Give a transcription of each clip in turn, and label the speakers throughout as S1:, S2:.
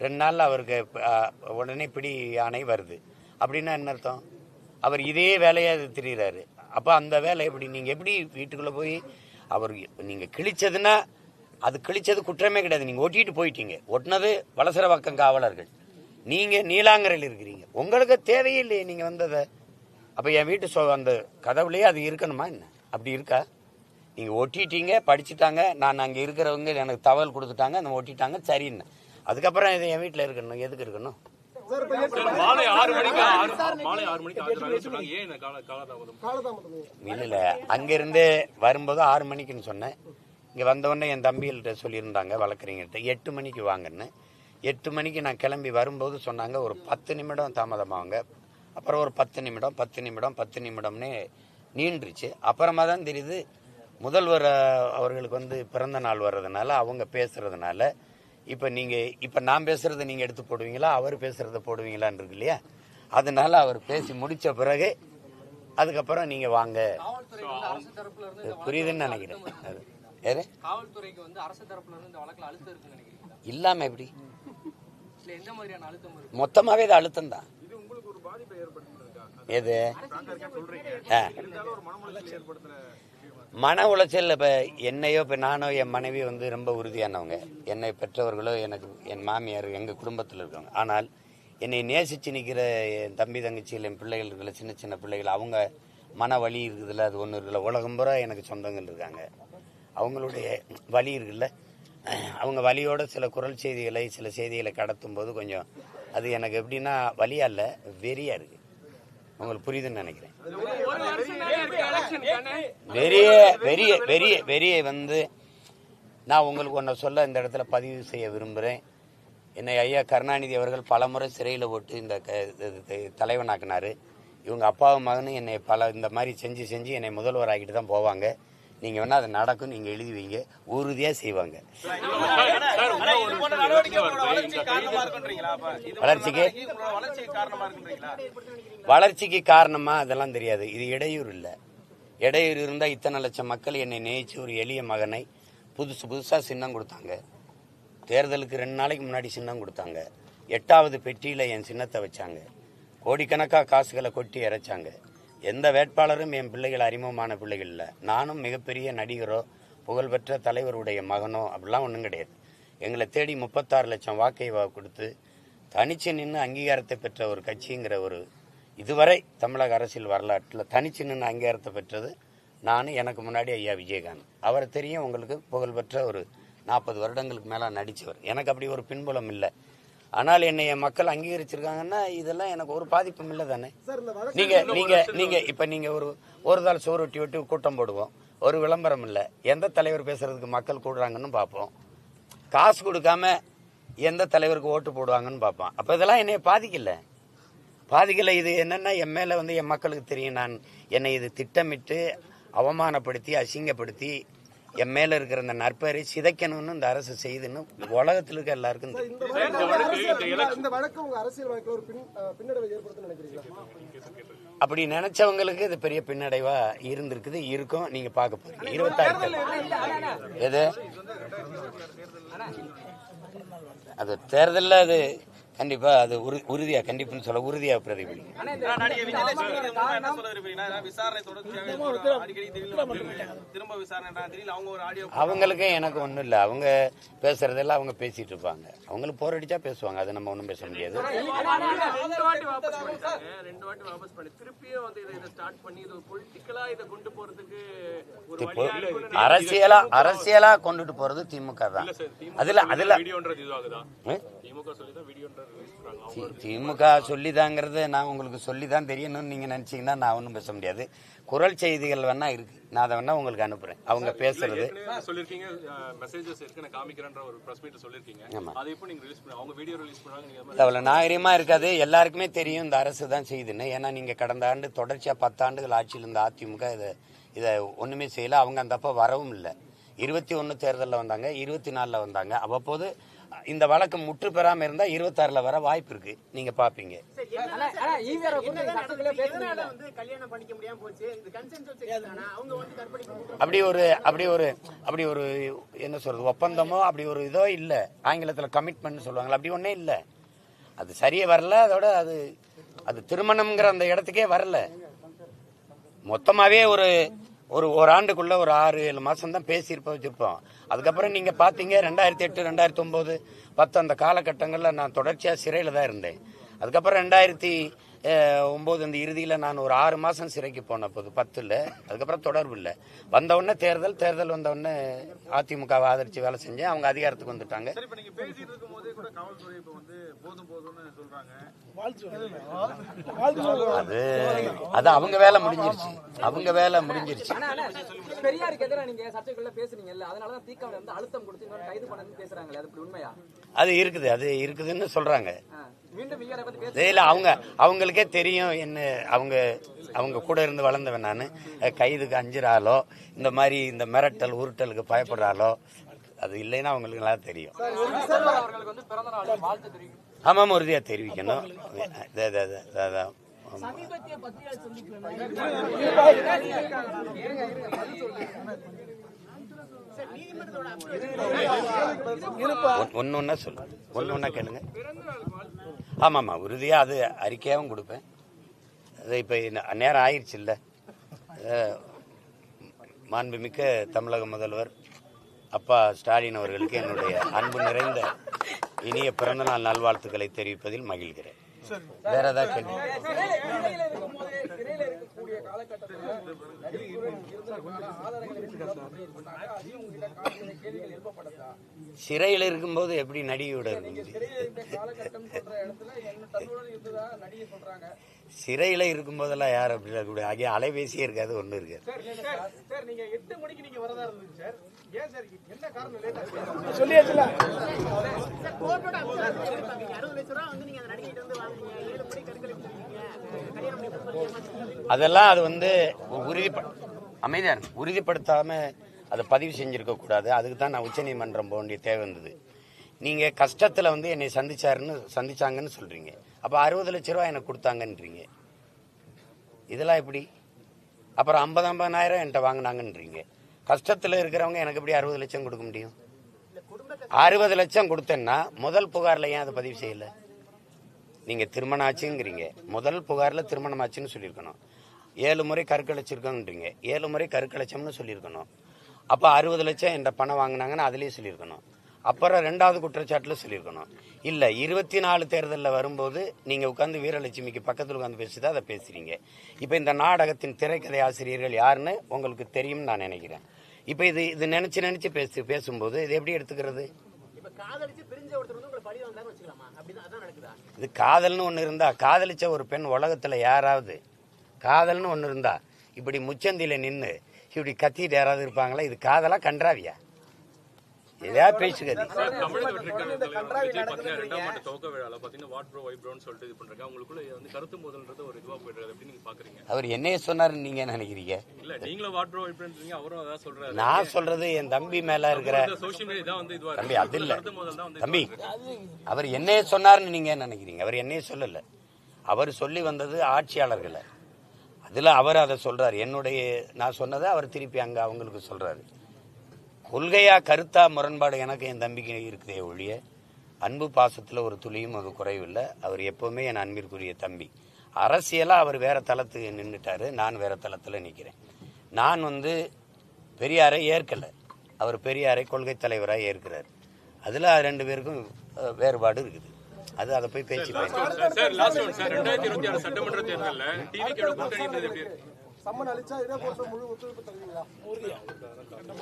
S1: 2 நாளில் அவருக்கு உடனே பிடி ஆணை வருது. அப்படின்னா என்ன அர்த்தம்? அவர் இதே வேலையாக திரிகிறாரு. அப்போ அந்த வேலை எப்படி நீங்கள் எப்படி வீட்டுக்குள்ளே போய் அவர் நீங்கள் கிழிச்சதுன்னா அது கிழிச்சது குற்றமே கிடையாது. நீங்கள் ஒட்டிட்டு போயிட்டீங்க. ஒட்டினது வலசரவாக்கம் காவலர்கள். நீங்கள் நீலாங்கரையில் இருக்கிறீங்க. உங்களுக்கு தேவையே இல்லையே நீங்கள் வந்ததை. அப்போ என் வீட்டு அந்த கதவுலேயே அது இருக்கணுமா என்ன? அப்படி இருக்கா? நீங்கள் ஒட்டிட்டீங்க, படிச்சுட்டாங்க, நான் அங்கே இருக்கிறவங்க எனக்கு தகவல் கொடுத்துட்டாங்க, அந்த ஒட்டிட்டாங்க, சரின்னு. அதுக்கப்புறம் இது என் வீட்டில் இருக்கணும். எதுக்கு இருக்கணும்? இல்லை, அங்கிருந்து வரும்போது 6 மணிக்குன்னு சொன்னேன். இங்கே வந்தவொடனே என் தம்பிகள்கிட்ட சொல்லியிருந்தாங்க, வழக்கறிஞர்கிட்ட 8 மணிக்கு வாங்கன்னு. 8 மணிக்கு நான் கிளம்பி வரும்போது சொன்னாங்க ஒரு 10 நிமிடம் தாமதமாவாங்க. அப்புறம் ஒரு 10 நிமிடம்னே நீண்டுருச்சு. அப்புறமா தான் தெரியுது முதல்வர் அவர்களுக்கு பிறந்த நாள் வர்றதுனால அவங்க பேசுறதுனால இப்போ நான் பேசுறதை நீங்க எடுத்து போடுவீங்களா, அவர் பேசுறதை போடுவீங்களான்னு இருக்கு இல்லையா? அதனால அவர் பேசி முடிச்ச பிறகு அதுக்கப்புறம் நீங்க வாங்க, புரியுதுன்னு நினைக்கிறேன். இல்லாம எப்படி மொத்தமாவே இது அழுத்தம் தான். எது மன உளைச்சல்? இப்போ என்னையோ இப்போ நானோ என் மனைவி ரொம்ப உறுதியானவங்க. என்னை பெற்றவர்களோ எனக்கு என் மாமியார் எங்கள் குடும்பத்தில் இருக்கவங்க. ஆனால் என்னை நேசித்து நிற்கிற என் தம்பி தங்கச்சியில் என் பிள்ளைகள் இருக்குல்ல, சின்ன சின்ன பிள்ளைகள், அவங்க மன வலி இருக்குதுல்ல, அது ஒன்றும் இருக்குல்ல. உலகம் பூரா எனக்கு சொந்தங்கள் இருக்காங்க. அவங்களுடைய வலி இருக்குல்ல, அவங்க வலியோட சில குரல் செய்திகளை சில செய்திகளை கடத்தும் போது கொஞ்சம் அது எனக்கு எப்படின்னா வலியா இல்லை, வெறியா இருக்கு. உங்களுக்கு புரியுதுன்னு நினைக்கிறேன். வெறியை நான் உங்களுக்கு ஒன்றை சொல்ல இந்த இடத்துல பதிவு செய்ய விரும்புகிறேன். என்னை ஐயா கருணாநிதி அவர்கள் பல முறை சிறையில் போட்டு இந்த தலைவனாக்குனாரு. இவங்க அப்பாவும் மகனும் என்னை இந்த மாதிரி செஞ்சு என்னை முதல்வர் ஆகிட்டு தான் போவாங்க. நீங்க வேணா அது நடக்கும், நீங்க எழுதுவீங்க, உறுதியா செய்வாங்க. வளர்ச்சிக்கு காரணமா அதெல்லாம் தெரியாது. இது இடையூறு இல்லை. இடையூறு இருந்தா இத்தனை லட்சம் மக்கள் என்னை நேசிச்சு ஒரு எளிய மகனை புதுசா சின்னம் கொடுத்தாங்க. தேர்தலுக்கு 2 நாளைக்கு முன்னாடி சின்னம் கொடுத்தாங்க. 8வது பெட்டியில என் சின்னத்தை வச்சாங்க. கோடிக்கணக்கா காசுகளை கொட்டி இறைச்சாங்க. எந்த வேட்பாளரும் என் பிள்ளைகள் அறிமுகமான பிள்ளைகள் இல்லை. நானும் மிகப்பெரிய நடிகரோ புகழ்பெற்ற தலைவருடைய மகனோ அப்படிலாம் ஒன்றும் கிடையாது. எங்களை தேடி 36 லட்சம் வாக்கை கொடுத்து தனிச்சு நின்று அங்கீகாரத்தை பெற்ற ஒரு கட்சிங்கிற ஒரு இதுவரை தமிழக அரசியல் வரலாற்றில் தனிச்சு நின்று அங்கீகாரத்தை பெற்றது நான். எனக்கு முன்னாடி ஐயா விஜயகாந்த், அவரை தெரியும் உங்களுக்கு, புகழ்பெற்ற ஒரு 40 வருடங்களுக்கு மேலே நடித்தவர். எனக்கு அப்படி ஒரு பின்புலம் இல்லை. ஆனால் என்னை என் மக்கள் அங்கீகரிச்சிருக்காங்கன்னா இதெல்லாம் எனக்கு ஒரு பாதிப்பும் இல்லை தானே. நீங்க இப்ப நீங்க ஒரு தாள் சோறு ஒட்டி விட்டு கூட்டம் போடுவோம், ஒரு விளம்பரம் இல்லை. எந்த தலைவர் பேசுறதுக்கு மக்கள் கூடுறாங்கன்னு பார்ப்போம். காசு கொடுக்காம எந்த தலைவருக்கு ஓட்டு போடுவாங்கன்னு பார்ப்போம். அப்ப இதெல்லாம் என்னைய பாதிக்கல. இது என்னன்னா என் மேல என் மக்களுக்கு தெரியும். நான் என்னை இது திட்டமிட்டு அவமானப்படுத்தி அசிங்கப்படுத்தி என் மேல இருக்கிற இந்த நற்பெயரை சிதைக்கணும்னு இந்த அரசு செய்துன்னு உலகத்தில் இருக்க எல்லாருக்கும் அப்படி நினைச்சவங்களுக்கு இது பெரிய பின்னடைவா இருந்திருக்குது, இருக்கும். நீங்க பார்க்க போறீங்க 26 எது அது தேர்தலில் அது கண்டிப்பா அது உறுதியா கண்டிப்புன்னு சொல்ல உறுதியா பிரதிபலிக்கும். அவங்களுக்கு எனக்கு ஒண்ணும் இல்ல. அவங்க பேசுறதெல்லாம் அவங்க பேசிட்டு இருப்பாங்க. அவங்களுக்கு போர் அடிச்சா பேசுவாங்க. அதை நம்ம ஒண்ணும் பேச முடியாது. அரசியலா கொண்டுட்டு போறது திமுக தான். அதுல திமுக சொல்லிதாங்கிறது நான் உங்களுக்கு சொல்லிதான் தெரியணும்னு நீங்க நினைச்சீங்கன்னா நான் ஒன்றும் பேச முடியாது. குரல் செய்திகள் வேணா இருக்கு, நான் அதை வேணா உங்களுக்கு அனுப்புறேன். அவங்க பேசுறது அவ்வளவு நாகரிகமா இருக்காது. எல்லாருக்குமே தெரியும் இந்த அரசு தான் செய்யுதுன்னு. ஏன்னா நீங்க கடந்த ஆண்டு தொடர்ச்சியா 10 ஆண்டுகள் ஆட்சியில் இருந்த அதிமுக இதை ஒண்ணுமே செய்யல. அவங்க அந்த அப்ப வரவும் இல்லை. 21 தேர்தலில் வந்தாங்க, 24 வந்தாங்க. அவ்வப்போது இந்த வழக்கு முற்று பெறாம இருந்தா 26ல வர வாய்ப்பு இருக்கு, நீங்க பாப்பீங்க. அப்படி ஒரு என்ன சொல்றது ஒப்பந்தமோ அப்படி ஒரு இதோ இல்ல, ஆங்கிலத்துல கமிட்மெண்ட் சொல்லுவாங்க, அப்படி ஒன்னே இல்ல. அது சரியே வரல, அதோட அது திருமணம்ங்கிற அந்த இடத்துக்கே வரல. மொத்தமாவே ஒரு ஆண்டுக்குள்ள ஒரு 6-7 மாசம் தான் வச்சிருப்போம். அதுக்கப்புறம் நீங்க பாத்தீங்க 2008, 2009, 10 அந்த காலகட்டங்கள்ல நான் தொடர்ச்சியா சிறையில தான் இருந்தேன். அதுக்கப்புறம் 2009 இந்த இறுதியில நான் ஒரு 6 மாசம் சிறைக்கு போன போது 10ல். அதுக்கப்புறம் தொடர்பு இல்லை. வந்தவுடனே தேர்தல் வந்தவுடனே அதிமுகவை ஆதரிச்சு வேலை செஞ்சேன். அவங்க அதிகாரத்துக்கு வந்துட்டாங்க. அது அவங்க வேலை முடிஞ்சிருச்சு.
S2: பெரியாருக்கு எதிராக நீங்க சர்ச்சைக்குள்ள பேசுறீங்கல்ல, அதனாலதான் தீக்காவை வந்து அழுத்தம் கொடுத்து கைது பண்ணணும்னு பேசுறாங்களே, அது உண்மையா?
S1: அது இருக்குதுன்னு சொல்றாங்க. இல்ல அவங்களுக்கே தெரியும் என்ன, அவங்க கூட இருந்து வளர்ந்தவன் நான். கைதுக்கு அஞ்சுறாலோ, இந்த மாதிரி இந்த மிரட்டல் உருட்டலுக்கு பயப்படுறாலோ, அது இல்லைன்னா அவங்களுக்கு நல்லா தெரியும். ஆமாம், உறுதியா தெரிவிக்கணும். ஒன்னொன்னா சொல்லு, ஒன்னொன்னா கேளுங்க. ஆமாமா, உறுதியா அது அறிக்கையாவும் கொடுப்பேன். அது இப்ப நேரம் ஆயிடுச்சு இல்ல. மாண்புமிக்க தமிழக முதல்வர் அப்பா ஸ்டாலின் அவர்களுக்கு என்னுடைய அன்பு நிறைந்த இனிய பிறந்தநாள் நல்வாழ்த்துக்களை தெரிவிப்பதில் மகிழ்கிறேன். வேற ஏதாவது கேள்வி? சிறையில் இருக்கும்போது எப்படி நடிகையோட சிறையில இருக்கும் போதெல்லாம் யார் அப்படி இருக்கக்கூடிய ஆகிய அலைபேசியே இருக்காது, ஒண்ணு இருக்காது. அதெல்லாம் அது வந்து உறுதிப்படுத்தாம அதை பதிவு செஞ்சிருக்க கூடாது. அதுக்கு தான் நான் உச்சநீதிமன்றம் போக வேண்டிய தேவை வந்தது. நீங்க கஷ்டத்துல வந்து என்னை சந்திச்சாங்கன்னு சொல்றீங்க, அப்ப 60 லட்சம் ரூபாய் எனக்கு கொடுத்தாங்கன்றீங்க. இதெல்லாம் எப்படி? அப்புறம் 50,000 என்கிட்ட வாங்கினாங்கன்றீங்க. கஷ்டத்துல இருக்கிறவங்க எனக்கு எப்படி 60 லட்சம் கொடுக்க முடியும்? 60 லட்சம் கொடுத்தேன்னா முதல் புகார்ல ஏன் அதை பதிவு செய்யல? நீங்க திருமணம் ஆச்சுங்கிறீங்க, முதல் புகார்ல திருமணம் ஆச்சுன்னு சொல்லியிருக்கணும். 7 முறை கருக்கலைச்சிருக்கோன்றீங்க, 7 முறை கருக்கலைச்சம்னு சொல்லியிருக்கணும். அப்ப 60 லட்சம் என்ற பணம் வாங்கினாங்கன்னு அதுலயே சொல்லியிருக்கணும். அப்புறம் 2வது குற்றச்சாட்டுல சொல்லியிருக்கணும். இல்ல 24 தேர்தலில் வரும்போது நீங்க உட்கார்ந்து வீரலட்சுமிக்கு பக்கத்தில் உட்கார்ந்து பேசிதான் அதை பேசுறீங்க. இப்ப இந்த நாடகத்தின் திரைக்கதை ஆசிரியர்கள் யாருன்னு உங்களுக்கு தெரியும் நான் நினைக்கிறேன். இப்ப இது நினைச்சு பேசும்போது இது எப்படி எடுத்துக்கிறது? இது காதல்னு ஒண்ணு இருந்தா, காதலிச்ச ஒரு பெண் உலகத்துல யாராவது காதல்னு ஒண்ணு இருந்தா இப்படி முச்சந்தில நின்று இப்படி கத்திட்டு யாராவது இருப்பாங்களா? இது காதலா கன்றாவியா? ஏதாவது பேசுகிறது. அவர் என்னைய சொன்னாரு நீங்க நினைக்கிறீங்க? நான் சொல்றது என் தம்பி மேல இருக்கிற தம்பி, அது இல்ல தம்பி. அவர் என்னைய சொன்னாருன்னு நீங்க நினைக்கிறீங்க? அவர் என்னைய சொல்லல. அவர் சொல்லி வந்தது ஆட்சியாளர்களை. அதுல அவர் அதை சொல்றாரு. நான் சொன்னதை அவர் திருப்பி அங்க அவங்களுக்கு சொல்றாரு. கொள்கையா கருத்தா முரண்பாடு எனக்கு என் தம்பிக்கு இருக்குதே ஒழிய அன்பு பாசத்துல ஒரு துளியும் அது குறைவில்லை. அவர் எப்பவுமே என் அன்பிற்குரிய தம்பி. அரசியலா அவர் வேற தளத்துக்கு நின்றுட்டாரு, நான் வேற தளத்துல நிக்கிறேன். நான் பெரியாரை ஏற்கல, அவர் பெரியாரை கொள்கை தலைவராக ஏற்கிறார். அதுல 2 பேருக்கும் வேறுபாடு இருக்குது. அதை போய் பேச்சு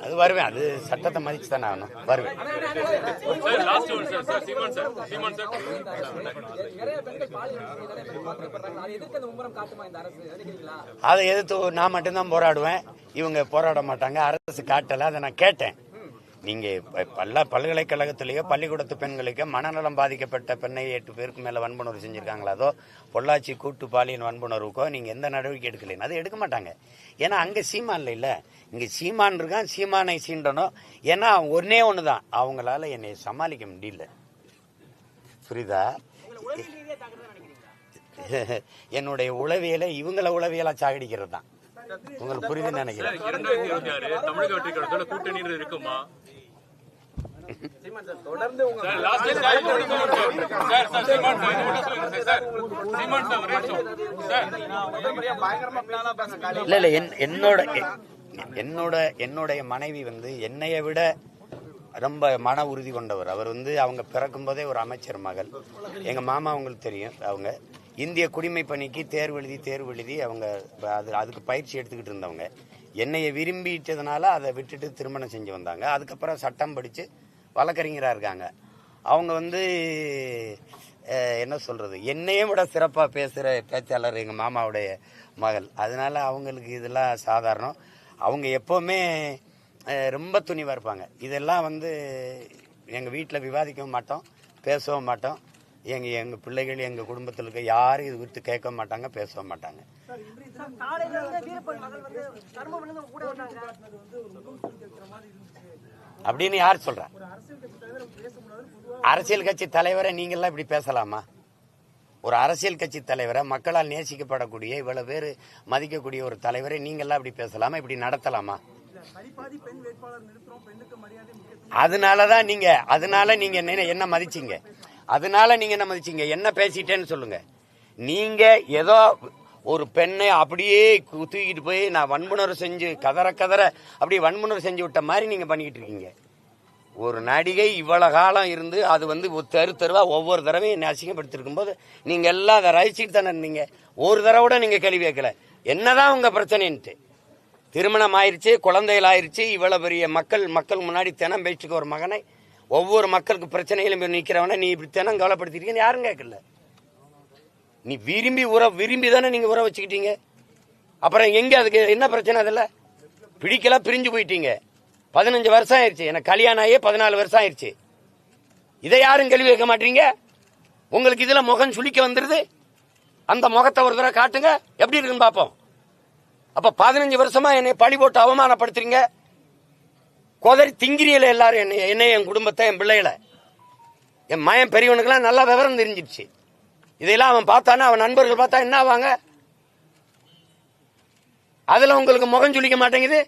S1: அது வருவேன். அது சட்டத்தை மதிச்சு தானே ஆகணும். வருவேன். அதை எதிர்த்து நான் மட்டும்தான் போராடுவேன், இவங்க போராட மாட்டாங்க. அரசு காட்டல. அதை நான் கேட்டேன். நீங்க பல்கலைக்கழகத்திலேயோ பள்ளிக்கூடத்து பெண்களுக்கோ மனநலம் பாதிக்கப்பட்ட பெண்ணை 8 பேருக்கு மேல வன்புணர்வு செஞ்சிருக்காங்களா? அதோ பொள்ளாச்சி கூட்டு பாலியல் வன்புணர்வுக்கோ நீங்க எந்த நடவடிக்கை எடுக்கலைன்னு அதை எடுக்க மாட்டாங்க. ஏன்னா அங்க சீமான் இல்ல, இங்க சீமான் இருக்கான். சீமானை சீண்டணும். ஏன்னா ஒன்னே ஒண்ணுதான், அவங்களால என்னை சமாளிக்க முடியல. புரியுதா? என்னுடைய உளவியலை இவங்கள உளவியலா சாகடிக்கிறது தான். உங்களுக்கு புரியுதுன்னு நினைக்கிறேன்.
S3: 2026 தமிழக வெற்றி கழகத்தோட கூட்டணி இருக்குமா?
S2: தொடர்ந்து
S1: இல்ல என்னுடைய மனைவி வந்து என்னைய விட ரொம்ப மன உறுதி கொண்டவர். அவர் வந்து அவங்க பிறக்கும் போதே ஒரு அமைச்சர் மகள். எங்க மாமா அவங்களுக்கு தெரியும். அவங்க இந்திய குடிமை பணிக்கு தேர்வு எழுதி அவங்க அதுக்கு பயிற்சி எடுத்துக்கிட்டு இருந்தவங்க. என்னைய விரும்பிட்டதுனால அதை விட்டுட்டு திருமணம் செஞ்சு வந்தாங்க. அதுக்கப்புறம் சட்டம் படிச்சு வழக்கறிஞராக இருக்காங்க. அவங்க வந்து என்ன சொல்றது, என்னையே விட சிறப்பாக பேசுகிற பேச்சாளர் எங்கள் மாமாவுடைய மகள். அதனால அவங்களுக்கு இதெல்லாம் சாதாரணம். அவங்க எப்போவுமே ரொம்ப துணிவாக இருப்பாங்க. இதெல்லாம் வந்து எங்கள் வீட்டில் விவாதிக்கவும் மாட்டோம், பேசவும் மாட்டோம். எங்கள் பிள்ளைகள் எங்கள் குடும்பத்தில் இருக்க யாரும் இது குறித்து கேட்க மாட்டாங்க, பேசவும் மாட்டாங்க. அப்படின்னு யார் சொல்றா? அரசியல் கட்சி தலைவரை நீங்கெல்லாம் இப்படி பேசலாமா? ஒரு அரசியல் கட்சி தலைவரை, மக்களால் நேசிக்கப்படக்கூடிய இவ்வளவு பேர் மதிக்கக்கூடிய ஒரு தலைவரை நீங்கெல்லாம் இப்படி பேசலாமா? இப்படி நடத்தலாமா? அதனாலதான் நீங்க என்ன மதிச்சீங்க? அதனால நீங்க என்ன மதிச்சீங்க? என்ன பேசிட்டேன்னு சொல்லுங்க. நீங்க ஏதோ ஒரு பெண்ணை அப்படியே தூக்கிட்டு போய் நான் வன்புணர்வு செஞ்சு கதற அப்படியே வன்புணர்வு செஞ்சு விட்ட மாதிரி நீங்க பண்ணிக்கிட்டு இருக்கீங்க. ஒரு நடிகை இவ்வளவு காலம் இருந்து அது வந்து தெருவா ஒவ்வொரு தடவையும் என்னை அசிங்கப்படுத்திருக்கும் போது நீங்க எல்லாம் அதை ரசிச்சுட்டு தானே இருந்தீங்க. ஒரு தடவை கூட நீங்க கேள்வி கேட்கல என்னதான் உங்க பிரச்சனைன்ட்டு. திருமணம் ஆயிடுச்சு, குழந்தைகள் ஆயிடுச்சு, இவ்வளவு பெரிய மக்கள் முன்னாடி தினம் பேச்சுக்க ஒரு மகனை, ஒவ்வொரு மக்களுக்கு பிரச்சனைகளும் நிக்கிறவன நீ இப்படி தினம் கவலைப்படுத்திருக்கீங்க யாரும் கேட்கல. நீ விரும்பி தானே நீங்க உற வச்சுக்கிட்டீங்க. அப்புறம் எங்க அதுக்கு என்ன பிரச்சனை? அதில் பிடிக்கல, பிரிஞ்சு போயிட்டீங்க. 15 வருஷம் ஆயிடுச்சு. எனக்கு கல்யாணம் ஆகியே 14 வருஷம் ஆயிடுச்சு. இதை யாரும் கேள்வி கேட்க மாட்டீங்க. உங்களுக்கு இதுல முகம் சுளிக்க வந்துருது. அந்த முகத்தை ஒரு தடவை காட்டுங்க, எப்படி இருக்குன்னு பார்ப்போம். அப்ப 15 வருஷமா என்னை பழி போட்டு அவமானப்படுத்துறீங்க. கோதரி திங்கிரியில எல்லாரும் என்னை என் குடும்பத்தை, என் பிள்ளைகளை, என் மயன் பெரியவனுக்கெல்லாம் நல்லா விவரம் தெரிஞ்சிருச்சு. இதெல்லாம் அவன் பார்த்தானா, அவன் நண்பர்கள் பார்த்தா என்ன ஆவாங்க? அதுல உங்களுக்கு முகம் சுளிக்க மாட்டேங்குது.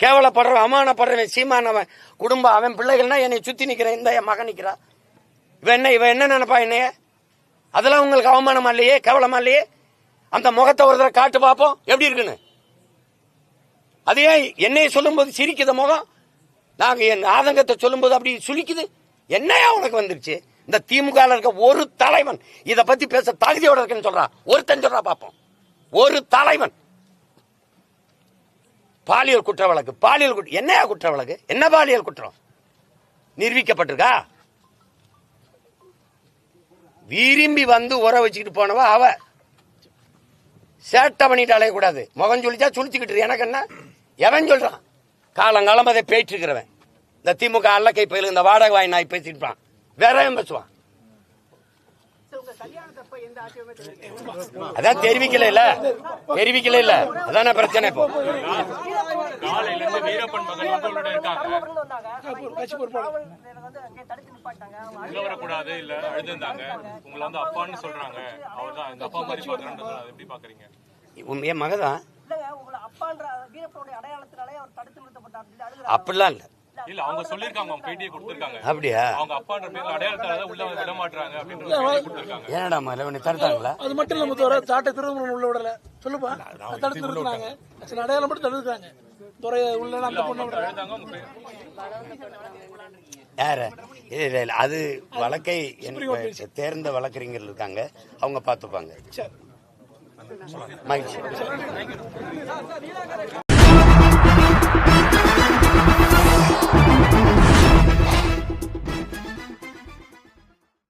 S1: கேவலப்படுறவன், அவமானப்படுறவன், சீமானவன் குடும்பம், அவன் பிள்ளைகள்னா என்னை சுத்தி நிக்கிறேன். இந்த என் மகன் நிக்கிறா, இவன் என்ன நினைப்பா என்னைய? அதெல்லாம் உங்களுக்கு அவமானமா இல்லையே, கேவலமா இல்லையே? அந்த முகத்தை ஒரு தடவை காட்டு பார்ப்போம் எப்படி இருக்குன்னு. அதே என்னைய சொல்லும் போது சிரிக்குது முகம், நாங்க என் ஆதங்கத்தை சொல்லும் போது அப்படி சுளிக்குது. என்னையா உனக்கு வந்துருச்சு? இந்த திமுக இருக்க ஒரு தலைவன் இத பத்தி பேச தகுதியோட இருக்குன்னு சொல்றா, ஒருத்தன் சொல்றா பார்ப்போம். ஒரு தலைவன் பாலியல் குற்ற வழக்கு, என்னையா குற்ற வழக்கு? என்ன பாலியல் குற்றம் நிரூபிக்கப்பட்டிருக்கா? விரும்பி வந்து உற வச்சுக்கிட்டு போனவா அவ. சேட்டை பண்ணிட்டு அலையக்கூடாது. முகம் சொல்லிச்சா சுழிச்சுக்கிட்டு எனக்கு என்ன? எவன் சொல்றான்? காலங்காலம் அதை பேச்சு இருக்கிறவன். இந்த திமுக அல்லக்கை பயில இந்த வாடகை வாய் நாய் பேசிட்டு வேற பேசுவான். அதான் தெரிவிக்கல இல்ல, அதான பிரச்சனை. இப்போ
S3: வீரப்பன் மகன் உங்களோட இருக்காங்க, வரக்கூடாது இல்ல அழுதுந்தாங்க, உங்களை வந்து அப்பான்னு சொல்றாங்க. அவர் தான் எங்க அப்பா மாதிரி பாக்குறாங்க. எப்படி பாக்குறீங்க?
S1: என் மகதான் அப்படிலாம் இல்ல.
S3: இல்ல அவங்க சொல்லிருக்காங்க, அவங்க பேட்டியை கொடுத்திருக்காங்க.
S1: அப்படியா?
S3: அவங்க அப்பான்ற பேர்ல அடையாளத்தால உள்ள விட மாட்டாங்க அப்படின்றது கொடுத்திருக்காங்க.
S1: ஏனடா மலவனை தடுத்தாங்களா?
S4: அது மட்டும் இல்ல முத்தவர சாட்டை திருமணம் உள்ள விடல சொல்லுப்பா. தடுத்து நிறுத்துறாங்க. அடையாளம் மட்டும் தடுத்துறாங்க. துறைய உள்ள அந்த பொண்ணு
S3: அழுதாங்க. உங்க பேர்
S1: யாரு? அது வழக்கை தேர்ந்த வழக்கறிஞர்கள் இருக்காங்க, அவங்க பாத்துப்பாங்க. மகிழ்ச்சி.